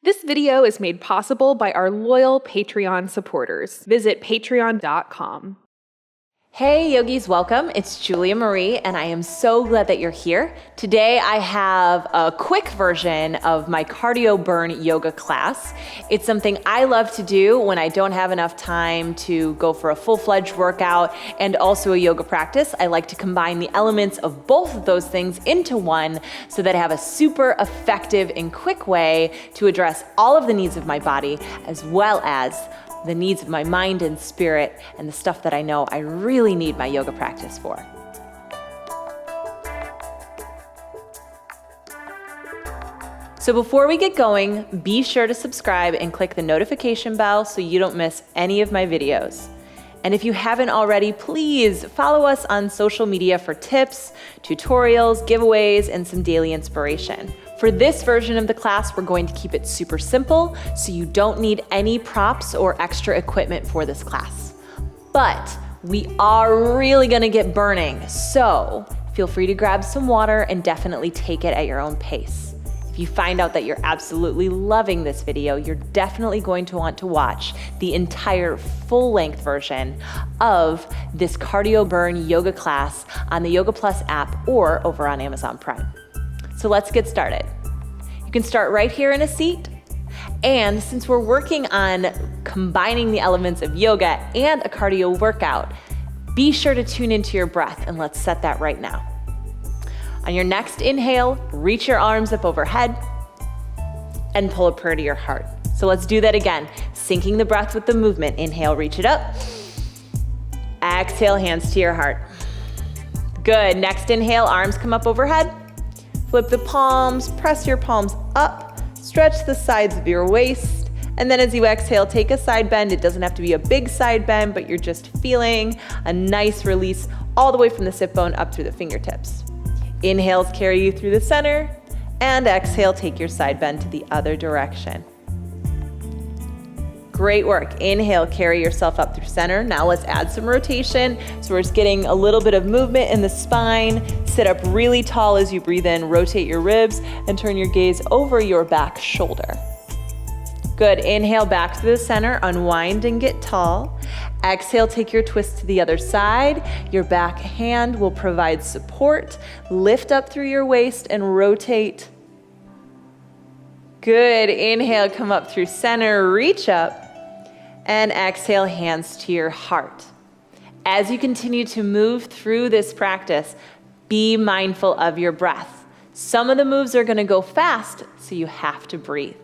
This video is made possible by our loyal Patreon supporters. Visit patreon.com. Hey yogis, welcome. It's Julia Marie, and I am so glad that you're here. Today I have a quick version of my cardio burn yoga class. It's something I love to do when I don't have enough time to go for a full-fledged workout and also a yoga practice. I like to combine the elements of both of those things into one so that I have a super effective and quick way to address all of the needs of my body as well as the needs of my mind and spirit and the stuff that I know I really need my yoga practice for. So before we get going, be sure to subscribe and click the notification bell so you don't miss any of my videos. And if you haven't already, please follow us on social media for tips, tutorials, giveaways, and some daily inspiration. For this version of the class, we're going to keep it super simple, so you don't need any props or extra equipment for this class. But we are really gonna get burning, so feel free to grab some water and definitely take it at your own pace. If you find out that you're absolutely loving this video, you're definitely going to want to watch the entire full-length version of this cardio burn yoga class on the YogaPlus app or over on Amazon Prime. So let's get started. You can start right here in a seat. And since we're working on combining the elements of yoga and a cardio workout, be sure to tune into your breath, and let's set that right now. On your next inhale, reach your arms up overhead and pull a prayer to your heart. So let's do that again, syncing the breath with the movement. Inhale, reach it up. Exhale, hands to your heart. Good, next inhale, arms come up overhead. Flip the palms, press your palms up, stretch the sides of your waist, and then as you exhale, take a side bend. It doesn't have to be a big side bend, but you're just feeling a nice release all the way from the sit bone up through the fingertips. Inhales carry you through the center, and exhale, take your side bend to the other direction. Great work. Inhale, carry yourself up through center. Now let's add some rotation. So we're just getting a little bit of movement in the spine. Sit up really tall as you breathe in, rotate your ribs, and turn your gaze over your back shoulder. Good. Inhale back through the center, unwind and get tall. Exhale, take your twist to the other side. Your back hand will provide support. Lift up through your waist and rotate. Good. Inhale, come up through center, reach up. And exhale, hands to your heart. As you continue to move through this practice, be mindful of your breath. Some of the moves are gonna go fast, so you have to breathe.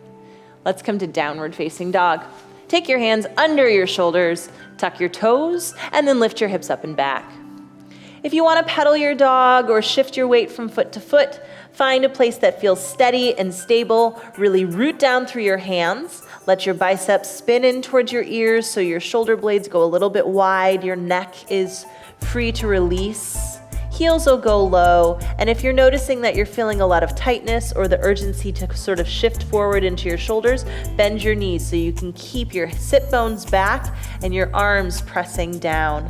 Let's come to downward facing dog. Take your hands under your shoulders, tuck your toes, and then lift your hips up and back. If you wanna pedal your dog or shift your weight from foot to foot, find a place that feels steady and stable. Really root down through your hands. Let your biceps spin in towards your ears so your shoulder blades go a little bit wide. Your neck is free to release. Heels will go low. And if you're noticing that you're feeling a lot of tightness or the urgency to sort of shift forward into your shoulders, bend your knees so you can keep your sit bones back and your arms pressing down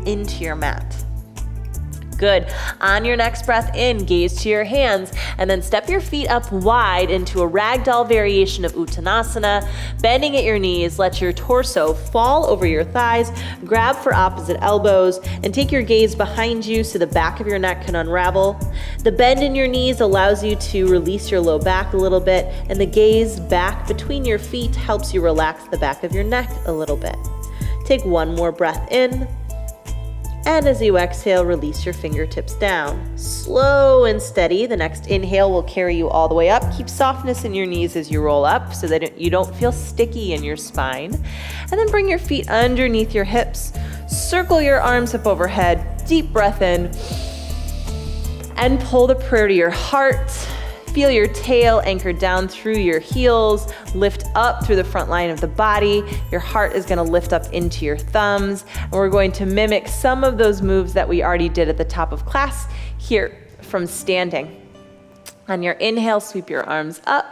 into your mat. Good. On your next breath in, gaze to your hands, and then step your feet up wide into a ragdoll variation of Uttanasana. Bending at your knees, let your torso fall over your thighs, grab for opposite elbows, and take your gaze behind you so the back of your neck can unravel. The bend in your knees allows you to release your low back a little bit, and the gaze back between your feet helps you relax the back of your neck a little bit. Take one more breath in. And as you exhale, release your fingertips down. Slow and steady. The next inhale will carry you all the way up. Keep softness in your knees as you roll up so that you don't feel sticky in your spine. And then bring your feet underneath your hips. Circle your arms up overhead. Deep breath in. And pull the prayer to your heart. Feel your tail anchored down through your heels, lift up through the front line of the body. Your heart is gonna lift up into your thumbs. And we're going to mimic some of those moves that we already did at the top of class here from standing. On your inhale, sweep your arms up,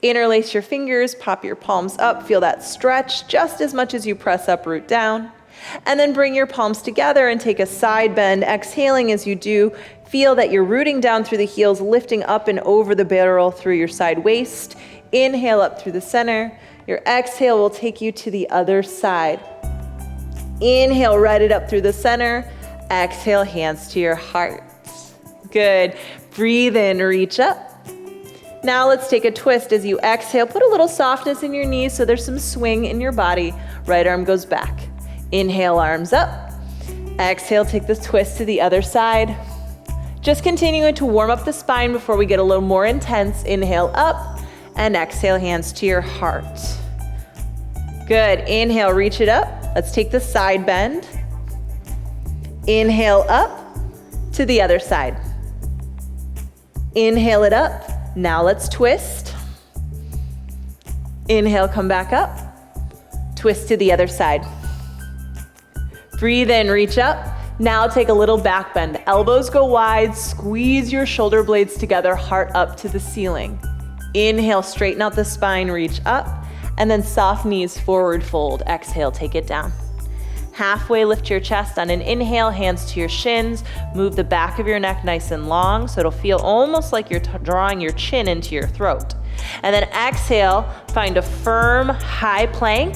interlace your fingers, pop your palms up, feel that stretch just as much as you press up, root down. And then bring your palms together and take a side bend, exhaling as you do. Feel that you're rooting down through the heels, lifting up and over the barrel through your side waist. inhale up through the center. Your exhale will take you to the other side. Inhale, right it up through the center. Exhale, hands to your heart. Good. Breathe in, reach up. Now let's take a twist as you exhale. Put a little softness in your knees so there's some swing in your body. Right arm goes back. Inhale, arms up. Exhale, take the twist to the other side. Just continuing to warm up the spine before we get a little more intense. Inhale up and exhale, hands to your heart. Good. Inhale, reach it up. Let's take the side bend. Inhale up to the other side. Inhale it up. Now let's twist. Inhale, come back up. Twist to the other side. Breathe in, reach up. Now take a little back bend. Elbows go wide, squeeze your shoulder blades together, heart up to the ceiling. Inhale, straighten out the spine, reach up, and then soft knees, forward fold. Exhale, take it down. Halfway lift your chest on an inhale, hands to your shins. Move the back of your neck nice and long so it'll feel almost like you're drawing your chin into your throat. And then exhale, find a firm high plank.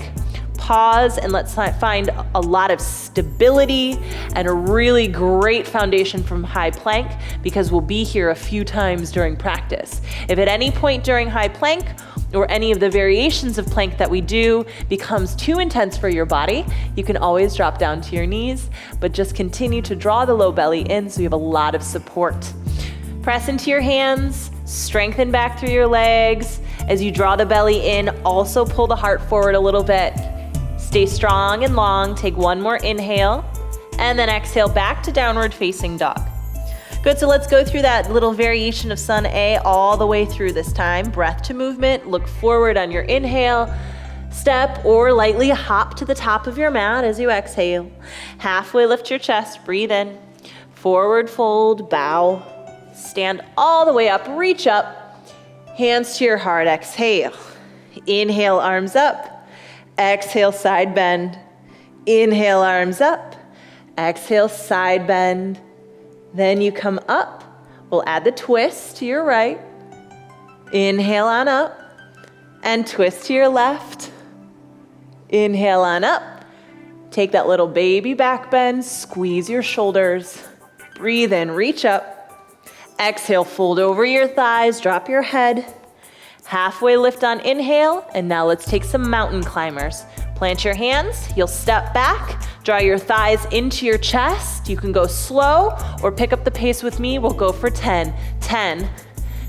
Pause and let's find a lot of stability and a really great foundation from high plank because we'll be here a few times during practice. If at any point during high plank or any of the variations of plank that we do becomes too intense for your body, you can always drop down to your knees, but just continue to draw the low belly in so you have a lot of support. Press into your hands, strengthen back through your legs. As you draw the belly in, also pull the heart forward a little bit. Stay strong and long. Take one more inhale, and then exhale back to downward facing dog. Good, so let's go through that little variation of Sun A all the way through this time. Breath to movement, look forward on your inhale, step or lightly hop to the top of your mat as you exhale. Halfway lift your chest, breathe in, forward fold, bow, stand all the way up, reach up, hands to your heart, exhale. Inhale, arms up, exhale, side bend, inhale, arms up, exhale, side bend. Then you come up. We'll add the twist to your right. Inhale on up and twist to your left. Inhale on up. Take that little baby back bend. Squeeze your shoulders. Breathe in, reach up. Exhale, fold over your thighs. Drop your head. Halfway lift on inhale. And now let's take some mountain climbers. Plant your hands. You'll step back. Draw your thighs into your chest. You can go slow or pick up the pace with me. We'll go for 10. 10,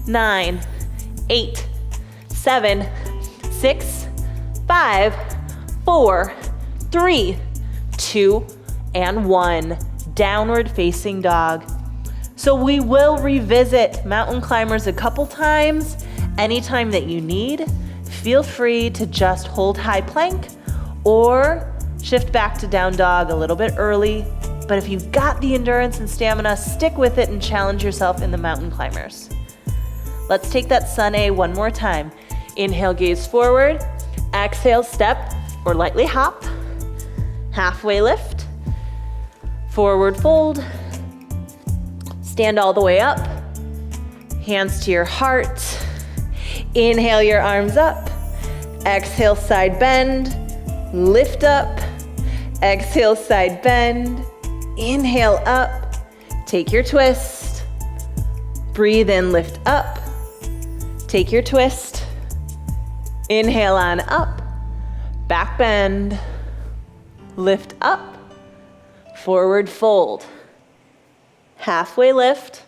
9, 8, 7, 6, 5, 4, 3, 2, and 1. Downward facing dog. So we will revisit mountain climbers a couple times. Anytime that you need, feel free to just hold high plank or shift back to down dog a little bit early. But if you've got the endurance and stamina, stick with it and challenge yourself in the mountain climbers. Let's take that Sun A one more time. Inhale, gaze forward. Exhale, step or lightly hop. Halfway lift. Forward fold. Stand all the way up. Hands to your heart. Inhale your arms up. Exhale, side bend. Lift up. Exhale, side bend. Inhale up. Take your twist. Breathe in, lift up. Take your twist. Inhale on up. Back bend. Lift up. Forward fold. Halfway lift.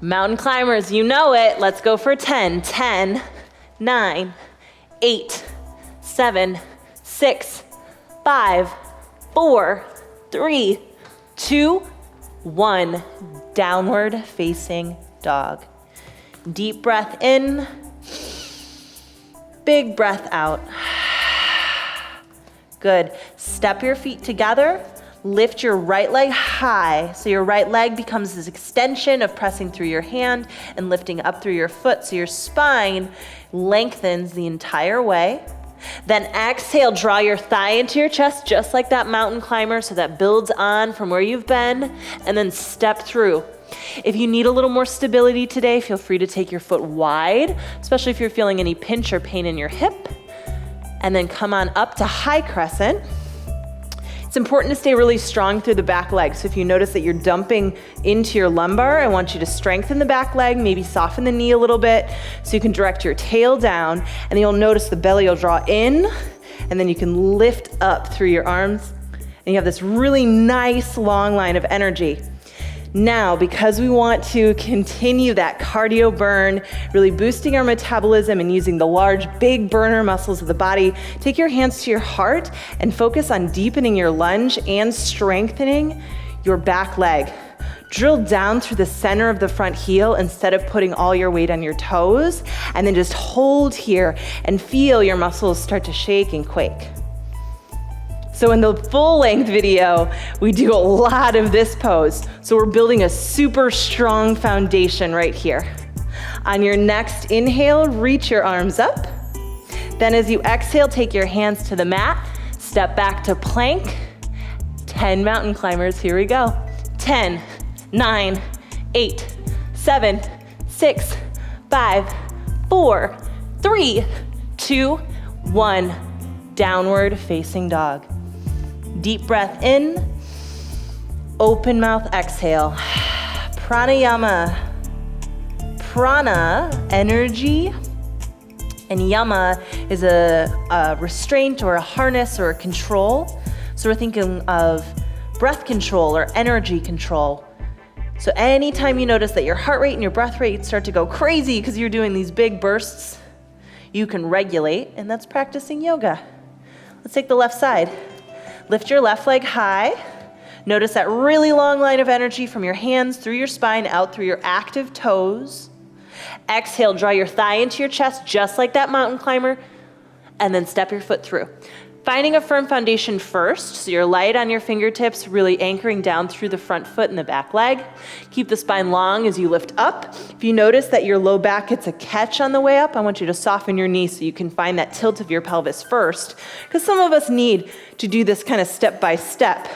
Mountain climbers, you know it. Let's go for 10. 10, 9, 8, 7, 6, 5, 4, 3, 2, 1. Downward facing dog. Deep breath in. Big breath out. Good. Step your feet together. Lift your right leg high. So your right leg becomes this extension of pressing through your hand and lifting up through your foot. So your spine lengthens the entire way. Then exhale, draw your thigh into your chest just like that mountain climber so that builds on from where you've been, and then step through. If you need a little more stability today, feel free to take your foot wide, especially if you're feeling any pinch or pain in your hip. And then come on up to high crescent. It's important to stay really strong through the back leg. So if you notice that you're dumping into your lumbar, I want you to strengthen the back leg, maybe soften the knee a little bit so you can direct your tail down, and then you'll notice the belly will draw in, and then you can lift up through your arms, and you have this really nice long line of energy. Now, because we want to continue that cardio burn, really boosting our metabolism and using the large, big burner muscles of the body, take your hands to your heart and focus on deepening your lunge and strengthening your back leg. Drill down through the center of the front heel instead of putting all your weight on your toes, and then just hold here and feel your muscles start to shake and quake. So in the full length video, we do a lot of this pose. So we're building a super strong foundation right here. On your next inhale, reach your arms up. Then as you exhale, take your hands to the mat, step back to plank. 10 mountain climbers, here we go. 10, 9, 8, 7, 6, 5, 4, 3, 2, 1. Downward facing dog. Deep breath in, open mouth exhale. Pranayama. Prana, energy, and yama is a restraint or a harness or a control. So we're thinking of breath control or energy control. So anytime you notice that your heart rate and your breath rate start to go crazy because you're doing these big bursts, you can regulate, and that's practicing yoga. Let's take the left side. Lift your left leg high. Notice that really long line of energy from your hands through your spine out through your active toes. Exhale, draw your thigh into your chest just like that mountain climber, and then step your foot through. Finding a firm foundation first, so you're light on your fingertips, really anchoring down through the front foot and the back leg. Keep the spine long as you lift up. If you notice that your low back gets a catch on the way up, I want you to soften your knee so you can find that tilt of your pelvis first, because some of us need to do this kind of step by step,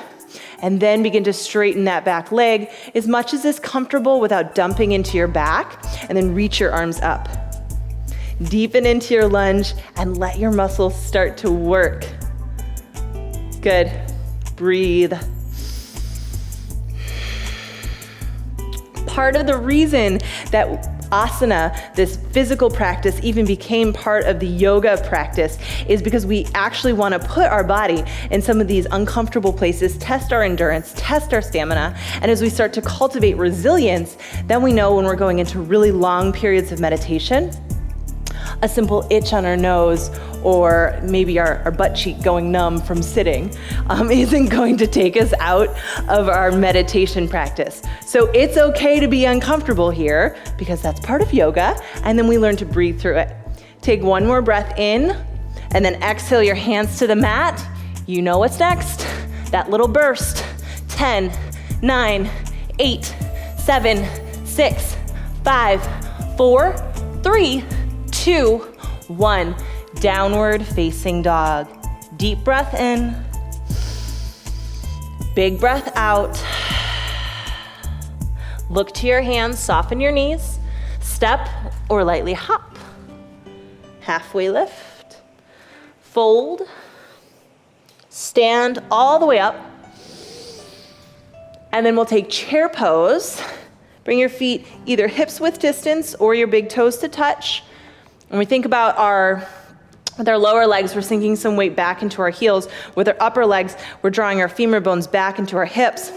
and then begin to straighten that back leg as much as is comfortable without dumping into your back, and then reach your arms up. Deepen into your lunge and let your muscles start to work. Good. Breathe. Part of the reason that asana, this physical practice, even became part of the yoga practice is because we actually want to put our body in some of these uncomfortable places, test our endurance, test our stamina, and as we start to cultivate resilience, then we know when we're going into really long periods of meditation, a simple itch on our nose or maybe our butt cheek going numb from sitting isn't going to take us out of our meditation practice. So it's okay to be uncomfortable here because that's part of yoga, and then we learn to breathe through it. Take one more breath in, and then exhale your hands to the mat. You know what's next. That little burst. 10, 9, 8, 7, 6, 5, 4, 3, 2, 1. Downward facing dog. Deep breath in. Big breath out. Look to your hands, soften your knees. Step or lightly hop. Halfway lift. Fold. Stand all the way up. And then we'll take chair pose. Bring your feet either hips width distance or your big toes to touch. When we think about with our lower legs, we're sinking some weight back into our heels. With our upper legs, we're drawing our femur bones back into our hips.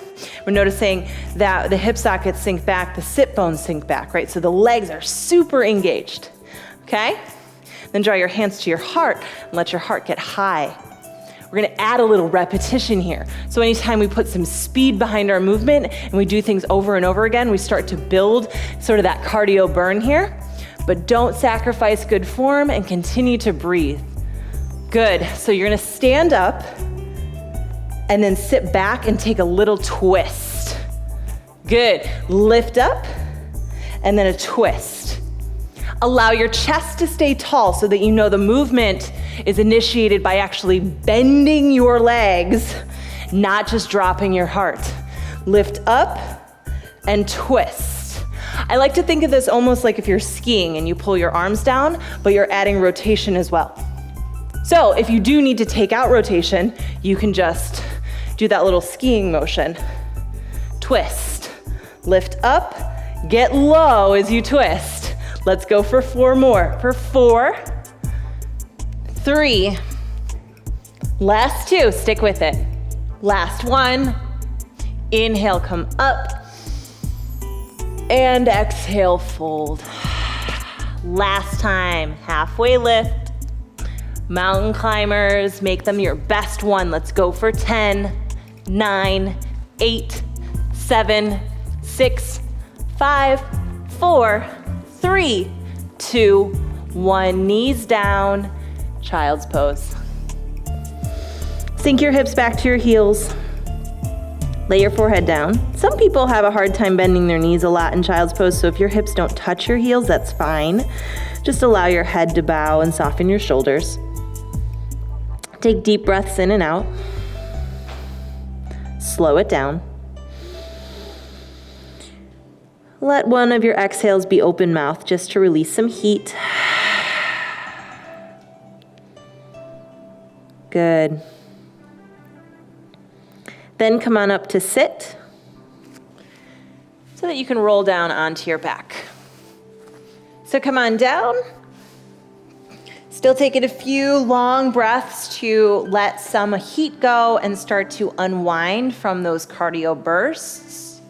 We're noticing that the hip sockets sink back, the sit bones sink back, right? So the legs are super engaged, okay? Then draw your hands to your heart and let your heart get high. We're gonna add a little repetition here. So anytime we put some speed behind our movement and we do things over and over again, we start to build sort of that cardio burn here. But don't sacrifice good form and continue to breathe. Good, so you're gonna stand up and then sit back and take a little twist. Good, lift up and then a twist. Allow your chest to stay tall so that you know the movement is initiated by actually bending your legs, not just dropping your heart. Lift up and twist. I like to think of this almost like if you're skiing and you pull your arms down, but you're adding rotation as well. So if you do need to take out rotation, you can just do that little skiing motion. Twist, lift up, get low as you twist. Let's go for 4 more. For 4, 3, last 2, stick with it. Last 1, inhale, come up, and exhale, fold. Last time, halfway lift. Mountain climbers, make them your best one. Let's go for 10, 9, 8, 7, 6, 5, 4, 3, 2, 1. Knees down, child's pose. Sink your hips back to your heels. Lay your forehead down. Some people have a hard time bending their knees a lot in child's pose, so if your hips don't touch your heels, that's fine. Just allow your head to bow and soften your shoulders. Take deep breaths in and out. Slow it down. Let one of your exhales be open mouth just to release some heat. Good. Then come on up to sit so that you can roll down onto your back. So come on down. Still taking a few long breaths to let some heat go and start to unwind from those cardio bursts.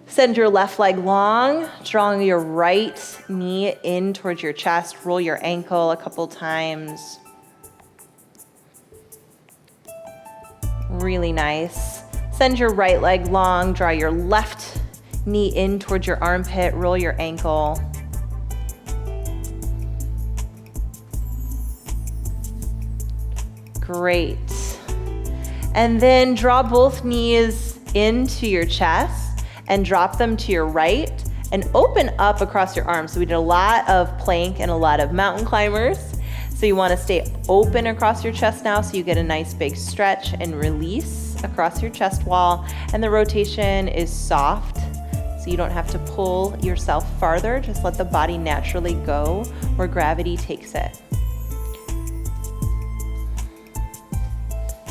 Send your left leg long, drawing your right knee in towards your chest. Roll your ankle a couple times. Really nice. Send your right leg long, draw your left knee in towards your armpit, roll your ankle. Great. And then draw both knees into your chest and drop them to your right and open up across your arms. So we did a lot of plank and a lot of mountain climbers. So you want to stay open across your chest now so you get a nice big stretch and release across your chest wall. And the rotation is soft, so you don't have to pull yourself farther. Just let the body naturally go where gravity takes it.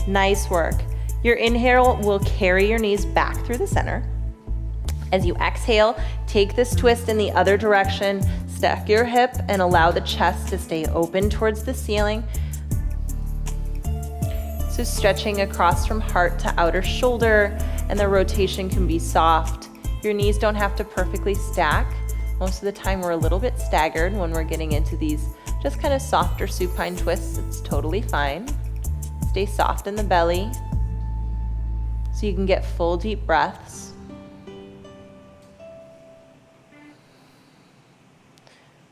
Nice work. Your inhale will carry your knees back through the center. As you exhale, take this twist in the other direction, stack your hip and allow the chest to stay open towards the ceiling. So stretching across from heart to outer shoulder, and the rotation can be soft. Your knees don't have to perfectly stack. Most of the time we're a little bit staggered when we're getting into these just kind of softer supine twists. It's totally fine. Stay soft in the belly so you can get full deep breaths.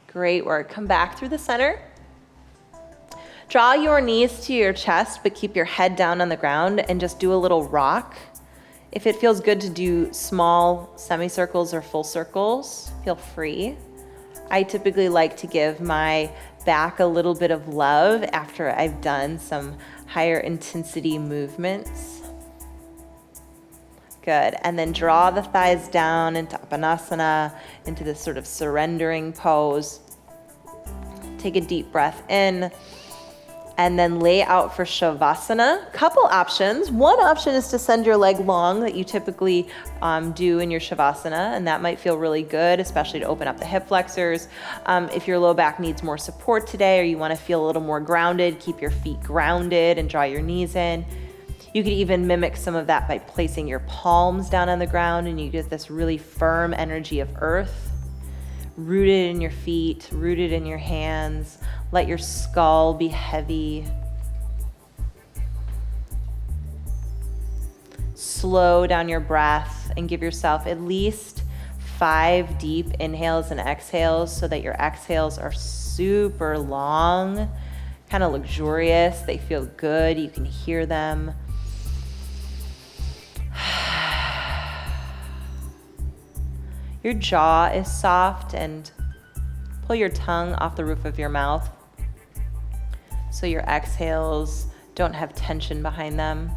Great work. Come back through the center. Draw your knees to your chest, but keep your head down on the ground and just do a little rock. If it feels good to do small semicircles or full circles, feel free. I typically like to give my back a little bit of love after I've done some higher intensity movements. Good. And then draw the thighs down into Uttanasana, into this sort of surrendering pose. Take a deep breath in and then lay out for Shavasana. Couple options. One option is to send your leg long that you typically do in your Shavasana, and that might feel really good, especially to open up the hip flexors. If your low back needs more support today or you want to feel a little more grounded, keep your feet grounded and draw your knees in. You could even mimic some of that by placing your palms down on the ground, and you get this really firm energy of earth, rooted in your feet, rooted in your hands. Let your skull be heavy. Slow down your breath and give yourself at least 5 deep inhales and exhales so that your exhales are super long, kind of luxurious. They feel good. You can hear them. Your jaw is soft, and pull your tongue off the roof of your mouth so your exhales don't have tension behind them.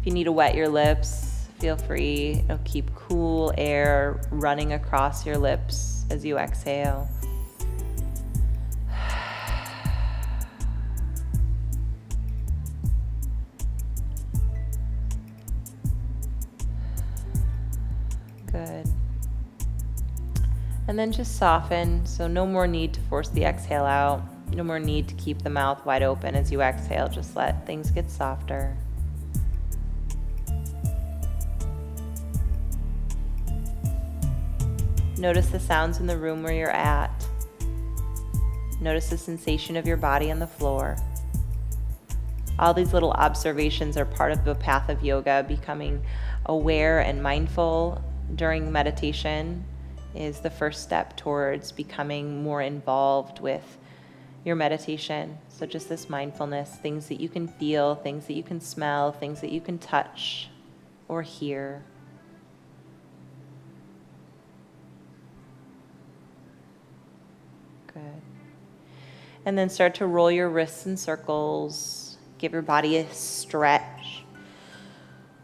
If you need to wet your lips, feel free. It'll keep cool air running across your lips as you exhale. Good. And then just soften, so no more need to force the exhale out. No more need to keep the mouth wide open as you exhale. Just let things get softer. Notice the sounds in the room where you're at. Notice the sensation of your body on the floor. All these little observations are part of the path of yoga. Becoming aware and mindful during meditation is the first step towards becoming more involved with your meditation. So just this mindfulness, things that you can feel, things that you can smell, things that you can touch or hear. Good. And then start to roll your wrists in circles. Give your body a stretch.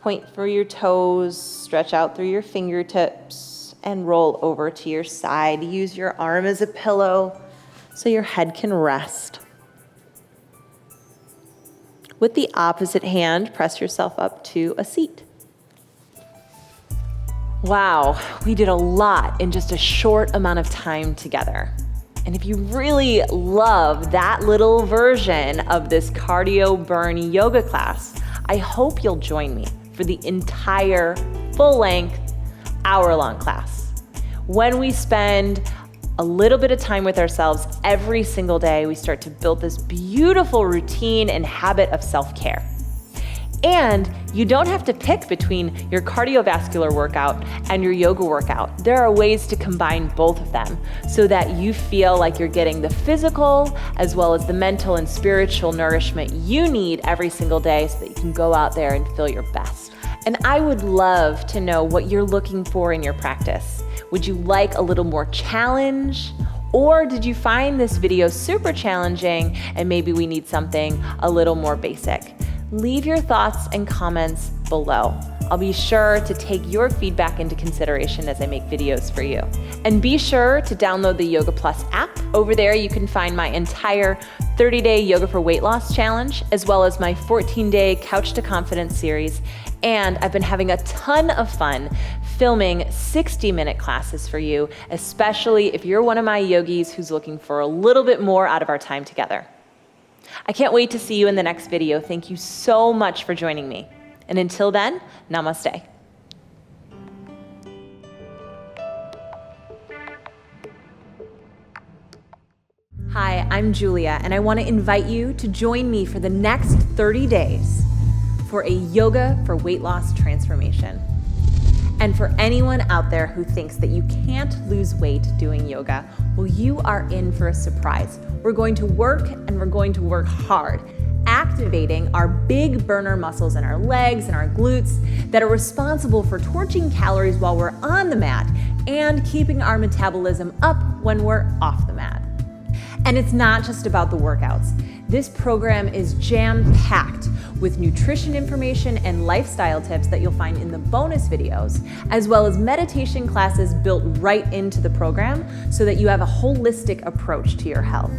Point through your toes, stretch out through your fingertips, and roll over to your side. Use your arm as a pillow so your head can rest. With the opposite hand, press yourself up to a seat. Wow, we did a lot in just a short amount of time together. And if you really love that little version of this cardio burn yoga class, I hope you'll join me for the entire full-length, hour-long class. When we spend a little bit of time with ourselves every single day, we start to build this beautiful routine and habit of self-care. And you don't have to pick between your cardiovascular workout and your yoga workout. There are ways to combine both of them so that you feel like you're getting the physical as well as the mental and spiritual nourishment you need every single day so that you can go out there and feel your best. And I would love to know what you're looking for in your practice. Would you like a little more challenge? Or did you find this video super challenging and maybe we need something a little more basic? Leave your thoughts and comments below. I'll be sure to take your feedback into consideration as I make videos for you. And be sure to download the YogaPlus app. Over there you can find my entire 30-day Yoga for Weight Loss challenge, as well as my 14-day Couch to Confidence series. And I've been having a ton of fun filming 60-minute classes for you, especially if you're one of my yogis who's looking for a little bit more out of our time together. I can't wait to see you in the next video. Thank you so much for joining me. And until then, namaste. Hi, I'm Julia, and I want to invite you to join me for the next 30 days for a Yoga for Weight Loss transformation. And for anyone out there who thinks that you can't lose weight doing yoga, well, you are in for a surprise. We're going to work, and we're going to work hard, activating our big burner muscles in our legs and our glutes that are responsible for torching calories while we're on the mat and keeping our metabolism up when we're off the mat. And it's not just about the workouts. This program is jam-packed with nutrition information and lifestyle tips that you'll find in the bonus videos, as well as meditation classes built right into the program so that you have a holistic approach to your health.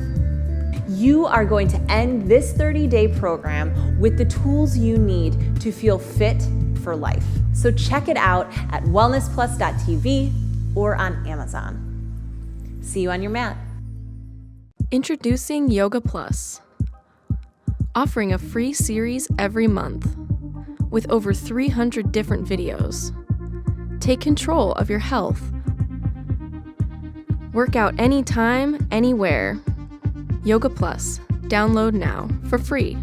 You are going to end this 30-day program with the tools you need to feel fit for life. So check it out at wellnessplus.tv or on Amazon. See you on your mat. Introducing YogaPlus, offering a free series every month with over 300 different videos. Take control of your health. Work out anytime, anywhere. YogaPlus. Download now for free.